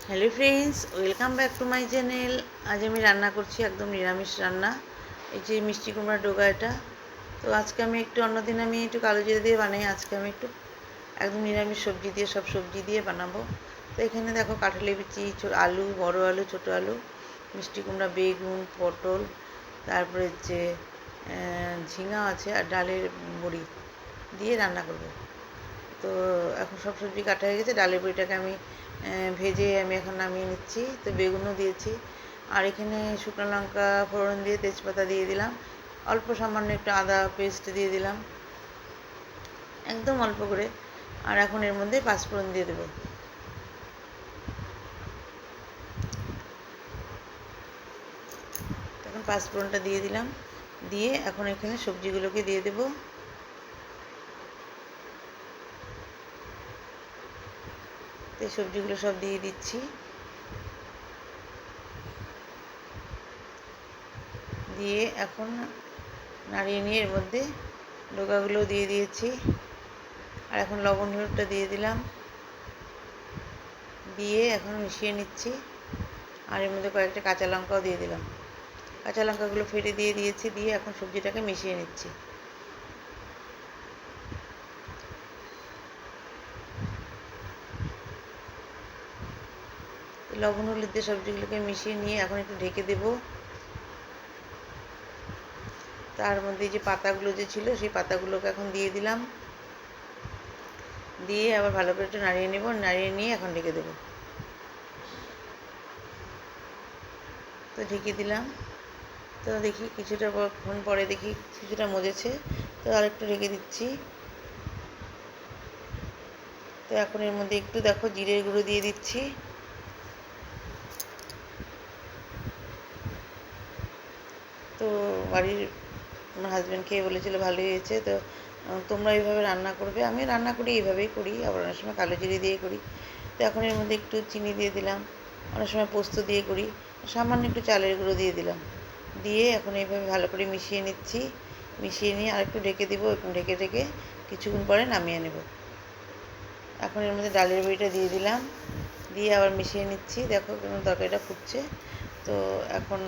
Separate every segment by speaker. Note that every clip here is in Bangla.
Speaker 1: Hello friends, welcome back to my channel. আজ আমি রান্না করছি একদম নিরামিষ রান্না। এই যে মিষ্টি কুমড়ার ডোগা এটা। তো আজকে আমি একটু অন্যদিন আমি একটু কালো জিরে দিয়ে বানাই, আজকে আমি একটু একদম নিরামিষ সবজি দিয়ে সব সবজি দিয়ে বানাবো। তো এখানে দেখো কাঁঠালি বিচি, আলু, বড় আলু, ছোটো আলু, মিষ্টি কুমড়া, বেগুন, পটল, তারপরে যে ঝিঙা আছে আর ডালের বড়ি দিয়ে রান্না করবো। তো এখন সব সবজি কাটা হয়ে গেছে, ডালের বড়িটাকে আমি ভেজে আমি এখন নামিয়ে নিচ্ছি। তো বেগুনও দিয়েছি, আর এখানে শুকনো লঙ্কা ফোড়ন দিয়ে তেজপাতা দিয়ে দিলাম, অল্প সামান্য একটু আদা পেস্ট দিয়ে দিলাম, একদম অল্প করে। আর এখন এর মধ্যে পাঁচফোড়ন দিয়ে দেবো। এখন পাঁচফোড়নটা দিয়ে দিলাম, দিয়ে এখন এখানে সবজিগুলোকে দিয়ে দেবো। তো এই সবজিগুলো সব দিয়ে দিচ্ছি, দিয়ে এখন নাড়িয়ে নিয়ে এর মধ্যে ডোকাগুলো দিয়ে দিয়েছি। আর এখন লবণ হলুদটা দিয়ে দিলাম, দিয়ে এখন মিশিয়ে নিচ্ছি। আর এর মধ্যে কয়েকটা কাঁচা লঙ্কাও দিয়ে দিলাম, কাঁচা লঙ্কাগুলো ফেটে দিয়ে দিয়েছি, দিয়ে এখন সবজিটাকে মিশিয়ে নিচ্ছি। লবণ হলুদ দিয়ে সবজিগুলোকে মিশিয়ে নিয়ে এখন একটু ঢেকে দেব। তার মধ্যে যে পাতাগুলো যে ছিল সেই পাতাগুলোকে এখন দিয়ে দিলাম, দিয়ে আবার ভালো করে একটু নাড়িয়ে নেব, নাড়িয়ে নিয়ে এখন ঢেকে দেবো। তো ঢেকে দিলাম। তো দেখি কিছুটা ক্ষণ পরে দেখি কিছুটা মজেছে, তো আর একটু ঢেকে দিচ্ছি। তো এখন এর মধ্যে একটু দেখো জিরের গুঁড়ো দিয়ে দিচ্ছি। তো বাড়ির আমার হাজব্যান্ড খেয়ে বলেছিল ভালোই হয়েছে। তো তোমরা এইভাবে রান্না করবে, আমি রান্না করি এইভাবেই করি, আবার অনেক সময় কালো জিরে দিয়ে করি। তো এখন এর মধ্যে একটু চিনি দিয়ে দিলাম, অনেক সময় পোস্ত দিয়ে করি, সামান্য একটু চালের গুঁড়ো দিয়ে দিলাম, দিয়ে এখন এইভাবে ভালো করে মিশিয়ে নিচ্ছি। মিশিয়ে নিয়ে আরেকটু ঢেকে দিব, একটু ঢেকে ঢেকে কিছুক্ষণ পরে নামিয়ে নেব। এখন এর মধ্যে ডালের বড়িটা দিয়ে দিলাম, দিয়ে আবার মিশিয়ে নিচ্ছি। দেখো কেমন তরকারিটা ফুটছে। তো এখন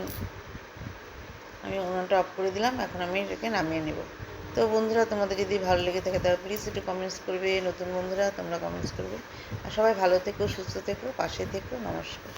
Speaker 1: আমি উনুনটা অফ করে দিলাম, এখন আমি এটাকে নামিয়ে নেব। তো বন্ধুরা, তোমাদের যদি ভালো লেগে থাকে তাহলে প্লিজ একটু কমেন্টস করবে, নতুন বন্ধুরা তোমরা কমেন্টস করবে। আর সবাই ভালো থেকো, সুস্থ থেকো, পাশে থেকো। নমস্কার।